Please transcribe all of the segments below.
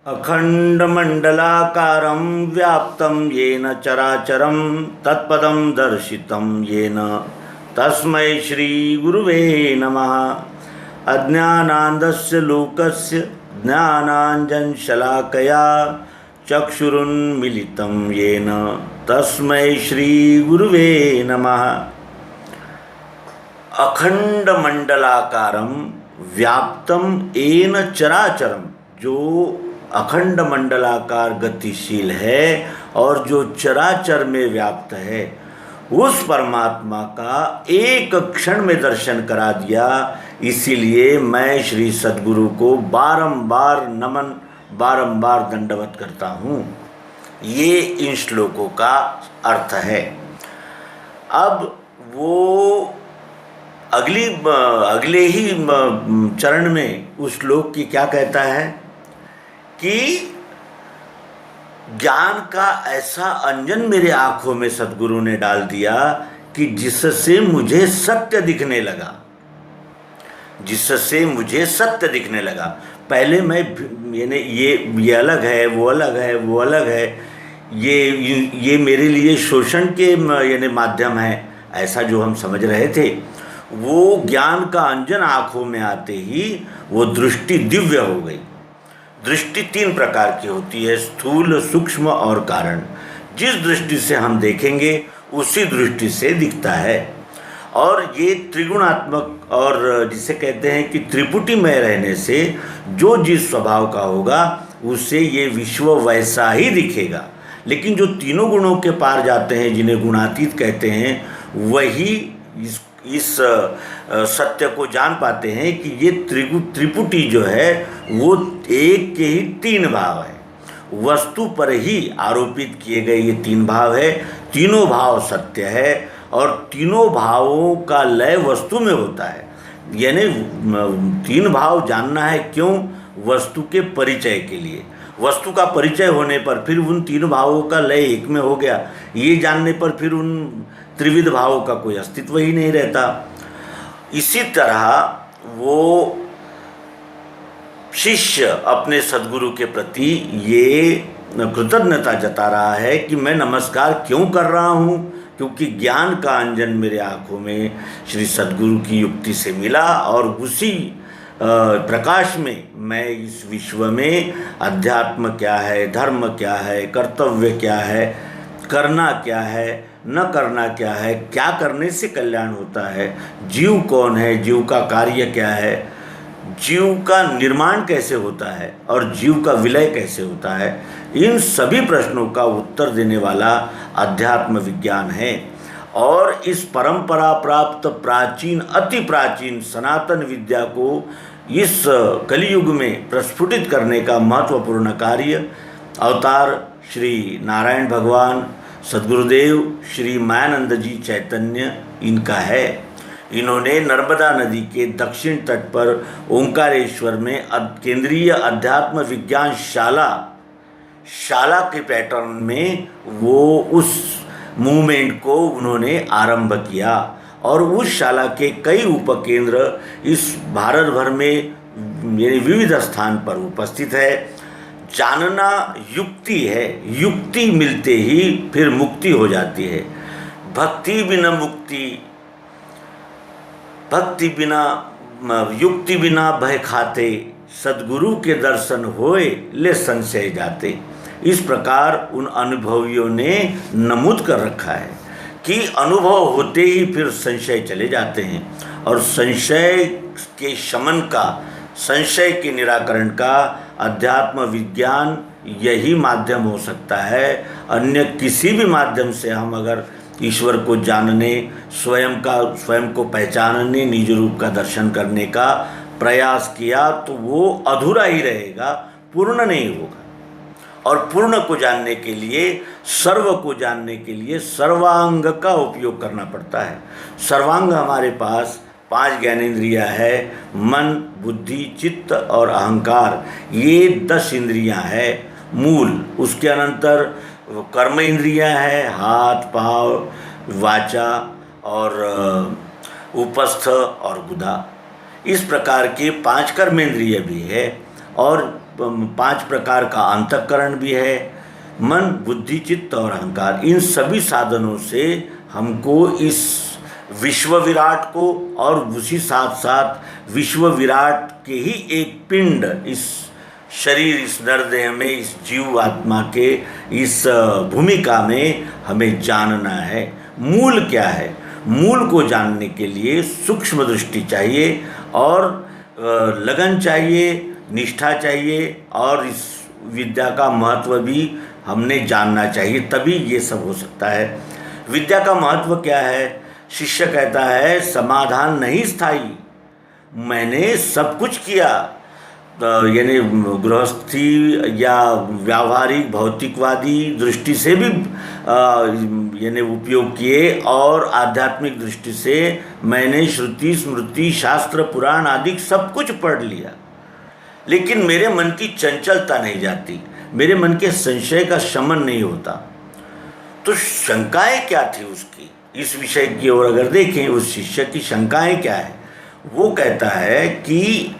अखंडमंडलाकारं व्याप्तं येन चराचरं तत्पदं दर्शितं येन तस्मै श्रीगुरुवे नमः। अज्ञानान्धस्य लोकस्य ज्ञानाञ्जनशलाकया चक्षुरुन्मीलितं येन तस्मै श्रीगुरुवे नमः। अखंडमंडलाकारं व्याप्तं येन चराचरं, जो अखंड मंडलाकार गतिशील है और जो चराचर में व्याप्त है, उस परमात्मा का एक क्षण में दर्शन करा दिया। इसीलिए मैं श्री सद्गुरु को बारंबार नमन, बारंबार दंडवत करता हूँ। ये इन श्लोकों का अर्थ है। अब वो अगले ही चरण में उस श्लोक की क्या कहता है कि ज्ञान का ऐसा अंजन मेरे आँखों में सद्गुरु ने डाल दिया कि जिससे मुझे सत्य दिखने लगा, जिससे मुझे सत्य दिखने लगा। पहले मैं ये अलग है, वो अलग है, वो अलग है, ये मेरे लिए शोषण के माध्यम है, ऐसा जो हम समझ रहे थे, वो ज्ञान का अंजन आँखों में आते ही वो दृष्टि दिव्य हो गई। दृष्टि तीन प्रकार की होती है, स्थूल, सूक्ष्म और कारण। जिस दृष्टि से हम देखेंगे उसी दृष्टि से दिखता है। और ये त्रिगुणात्मक और जिसे कहते हैं कि त्रिपुटीमय रहने से जो जिस स्वभाव का होगा उससे ये विश्व वैसा ही दिखेगा। लेकिन जो तीनों गुणों के पार जाते हैं, जिन्हें गुणातीत कहते हैं, वही इस सत्य को जान पाते हैं कि ये त्रिपुटी जो है वो एक के ही तीन भाव है। वस्तु पर ही आरोपित किए गए ये तीन भाव है। तीनों भाव सत्य है और तीनों भावों का लय वस्तु में होता है। यानी तीन भाव जानना है क्यों? वस्तु के परिचय के लिए। वस्तु का परिचय होने पर फिर उन तीन भावों का लय एक में हो गया। ये जानने पर फिर उन त्रिविध भावों का कोई अस्तित्व ही नहीं रहता। इसी तरह वो शिष्य अपने सद्गुरु के प्रति ये कृतज्ञता जता रहा है कि मैं नमस्कार क्यों कर रहा हूँ, क्योंकि ज्ञान का अंजन मेरे आँखों में श्री सद्गुरु की युक्ति से मिला और उसी प्रकाश में मैं इस विश्व में अध्यात्म क्या है, धर्म क्या है, कर्तव्य क्या है, करना क्या है, न करना क्या है, क्या करने से कल्याण होता है, जीव कौन है, जीव का कार्य क्या है, जीव का निर्माण कैसे होता है और जीव का विलय कैसे होता है, इन सभी प्रश्नों का उत्तर देने वाला अध्यात्म विज्ञान है। और इस परंपरा प्राप्त प्राचीन, अति प्राचीन सनातन विद्या को इस कलियुग में प्रस्फुटित करने का महत्वपूर्ण कार्य अवतार श्री नारायण भगवान सद्गुरुदेव श्री मायानंद जी चैतन्य इनका है। इन्होंने नर्मदा नदी के दक्षिण तट पर ओंकारेश्वर में केंद्रीय अध्यात्म विज्ञान शाला के पैटर्न में वो उस मूवमेंट को उन्होंने आरंभ किया और उस शाला के कई उपकेंद्र इस भारत भर में यानी विविध स्थान पर उपस्थित है। जानना युक्ति है, युक्ति मिलते ही फिर मुक्ति हो जाती है। भक्ति बिना मुक्ति, भक्ति बिना युक्ति बिना भय खाते, सद्गुरु के दर्शन होए ले संशय जाते। इस प्रकार उन अनुभवियों ने नमूद कर रखा है कि अनुभव होते ही फिर संशय चले जाते हैं और संशय के शमन का, संशय के निराकरण का अध्यात्म विज्ञान यही माध्यम हो सकता है। अन्य किसी भी माध्यम से हम अगर ईश्वर को जानने, स्वयं को पहचानने, निज रूप का दर्शन करने का प्रयास किया तो वो अधूरा ही रहेगा, पूर्ण नहीं होगा। और पूर्ण को जानने के लिए, सर्व को जानने के लिए सर्वांग का उपयोग करना पड़ता है। सर्वांग हमारे पास 5 ज्ञानेंद्रियाँ है, मन, बुद्धि, चित्त और अहंकार, ये 10 इंद्रियाँ है मूल। उसके अनंतर कर्म इंद्रियाँ है, हाथ, पाँव, वाचा और उपस्थ और गुदा। इस प्रकार के 5 कर्मेंद्रिय भी है और 5 प्रकार का अंतःकरण भी है, मन, बुद्धि, चित्त और अहंकार। इन सभी साधनों से हमको इस विश्व विराट को और उसी साथ साथ विश्व विराट के ही एक पिंड, इस शरीर, इस नरदेह में, इस जीव आत्मा के इस भूमिका में हमें जानना है। मूल क्या है? मूल को जानने के लिए सूक्ष्म दृष्टि चाहिए और लगन चाहिए, निष्ठा चाहिए, और इस विद्या का महत्व भी हमने जानना चाहिए, तभी ये सब हो सकता है। विद्या का महत्व क्या है? शिष्य कहता है समाधान नहीं स्थायी, मैंने सब कुछ किया, यानी गृहस्थी या व्यावहारिक भौतिकवादी दृष्टि से भी यानी उपयोग किए, और आध्यात्मिक दृष्टि से मैंने श्रुति, स्मृति, शास्त्र, पुराण आदि सब कुछ पढ़ लिया, लेकिन मेरे मन की चंचलता नहीं जाती, मेरे मन के संशय का शमन नहीं होता। तो शंकाएं क्या थी उसकी? इस विषय की ओर अगर देखें, उस शिष्य की शंकाएं क्या है? वो कहता है कि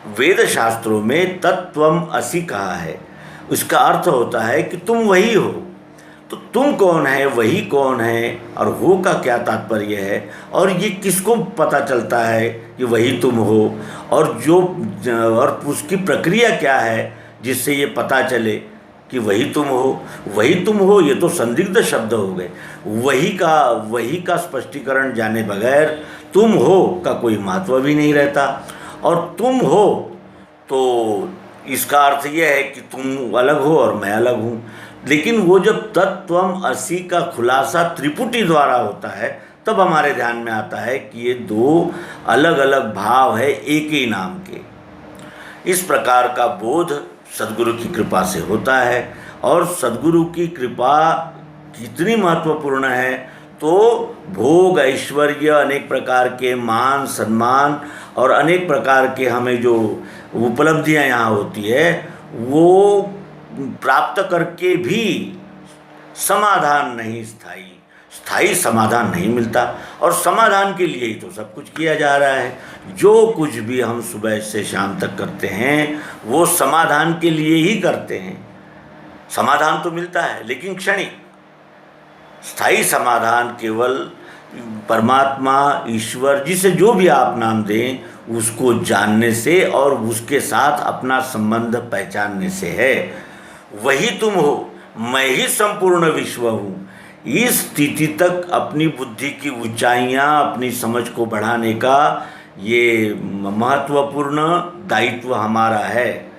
वेद शास्त्रों में तत्त्वम असि कहा है, उसका अर्थ होता है कि तुम वही हो। तो तुम कौन है, वही कौन है, और हो का क्या तात्पर्य है, और ये किसको पता चलता है कि वही तुम हो, और उसकी प्रक्रिया क्या है जिससे ये पता चले कि वही तुम हो। वही तुम हो, ये तो संदिग्ध शब्द हो गए। वही का स्पष्टीकरण जाने बगैर तुम हो का कोई महत्व भी नहीं रहता। और तुम हो तो इसका अर्थ यह है कि तुम अलग हो और मैं अलग हूँ। लेकिन वो जब तत्त्वम असि का खुलासा त्रिपुटी द्वारा होता है, तब हमारे ध्यान में आता है कि ये 2 अलग अलग भाव है एक ही नाम के। इस प्रकार का बोध सद्गुरु की कृपा से होता है। और सद्गुरु की कृपा कितनी महत्वपूर्ण है, तो भोग, ऐश्वर्य, अनेक प्रकार के मान, सम्मान और अनेक प्रकार के हमें जो उपलब्धियां यहाँ होती है, वो प्राप्त करके भी समाधान नहीं, स्थायी समाधान नहीं मिलता। और समाधान के लिए ही तो सब कुछ किया जा रहा है। जो कुछ भी हम सुबह से शाम तक करते हैं, वो समाधान के लिए ही करते हैं। समाधान तो मिलता है, लेकिन क्षणिक। स्थायी समाधान केवल परमात्मा, ईश्वर, जिसे जो भी आप नाम दें, उसको जानने से और उसके साथ अपना संबंध पहचानने से है। वही तुम हो, मैं ही संपूर्ण विश्व हूँ। इस स्थिति तक अपनी बुद्धि की ऊंचाइयाँ, अपनी समझ को बढ़ाने का ये महत्वपूर्ण दायित्व हमारा है।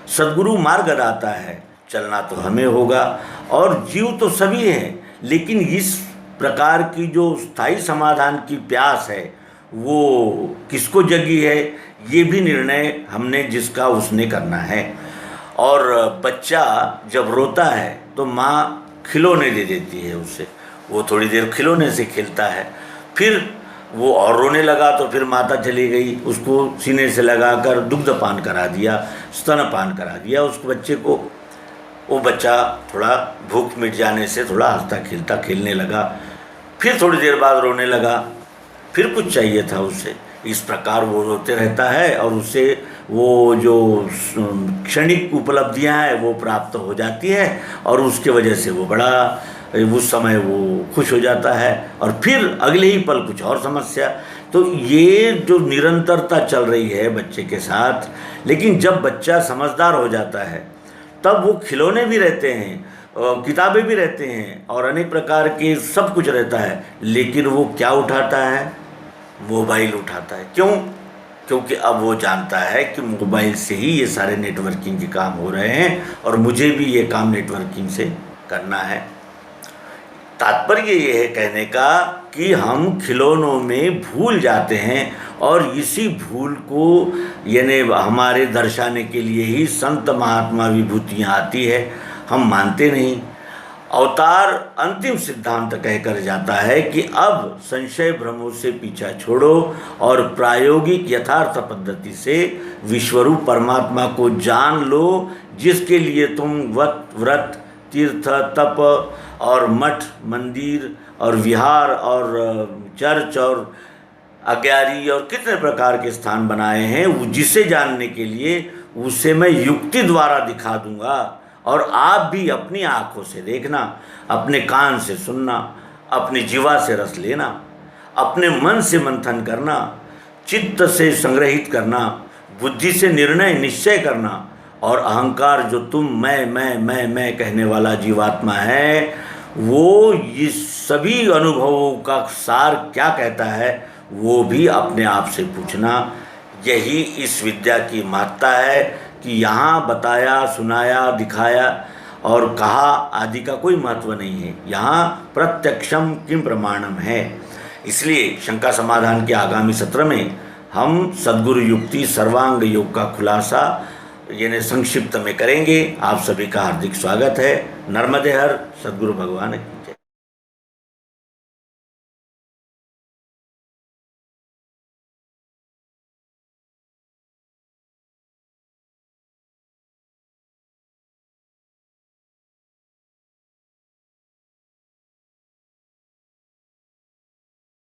सद्गुरु मार्ग दाता है, चलना तो हमें होगा। और जीव तो सभी हैं, लेकिन इस प्रकार की जो स्थायी समाधान की प्यास है, वो किसको जगी है, ये भी निर्णय हमने जिसका उसने करना है। और बच्चा जब रोता है तो माँ खिलौने दे देती है उसे, वो थोड़ी देर खिलौने से खेलता है, फिर वो और रोने लगा तो फिर माता चली गई, उसको सीने से लगाकर दुग्धपान करा दिया, स्तनपान करा दिया उसको बच्चे को। वो बच्चा थोड़ा भूख मिट जाने से थोड़ा हंसता खेलता खेलने लगा, फिर थोड़ी देर बाद रोने लगा, फिर कुछ चाहिए था उसे। इस प्रकार वो रोते रहता है और उससे वो जो क्षणिक उपलब्धियां हैं वो प्राप्त हो जाती है, और उसके वजह से वो बड़ा उस समय वो खुश हो जाता है, और फिर अगले ही पल कुछ और समस्या। तो ये जो निरंतरता चल रही है बच्चे के साथ। लेकिन जब बच्चा समझदार हो जाता है, तब वो खिलौने भी रहते हैं, किताबें भी रहते हैं, और अनेक प्रकार के सब कुछ रहता है, लेकिन वो क्या उठाता है? मोबाइल उठाता है। क्यों? क्योंकि अब वो जानता है कि मोबाइल से ही ये सारे नेटवर्किंग के काम हो रहे हैं, और मुझे भी ये काम नेटवर्किंग से करना है। तात्पर्य ये है कहने का कि हम खिलौनों में भूल जाते हैं, और इसी भूल को यानी हमारे दर्शाने के लिए ही संत महात्मा विभूतियाँ आती है, हम मानते नहीं। अवतार अंतिम सिद्धांत कहकर जाता है कि अब संशय भ्रमों से पीछा छोड़ो और प्रायोगिक यथार्थ पद्धति से विश्वरूप परमात्मा को जान लो, जिसके लिए तुम व्रत, तीर्थ, तप और मठ, मंदिर और विहार और चर्च और अग्यारी और कितने प्रकार के स्थान बनाए हैं। जिसे जानने के लिए उसे मैं युक्ति द्वारा दिखा दूंगा, और आप भी अपनी आँखों से देखना, अपने कान से सुनना, अपनी जीवा से रस लेना, अपने मन से मंथन करना, चित्त से संग्रहित करना, बुद्धि से निर्णय निश्चय करना, और अहंकार जो तुम मैं कहने वाला जीवात्मा है, वो ये सभी अनुभवों का सार क्या कहता है वो भी अपने आप से पूछना। यही इस विद्या की महत्ता है कि यहाँ बताया, सुनाया, दिखाया और कहा आदि का कोई महत्व नहीं है। यहाँ प्रत्यक्षम किम प्रमाणम है। इसलिए शंका समाधान के आगामी सत्र में हम सद्गुरु युक्ति सर्वांग योग का खुलासा यानी संक्षिप्त में करेंगे। आप सभी का हार्दिक स्वागत है। नर्मदे हर सद्गुरु भगवान।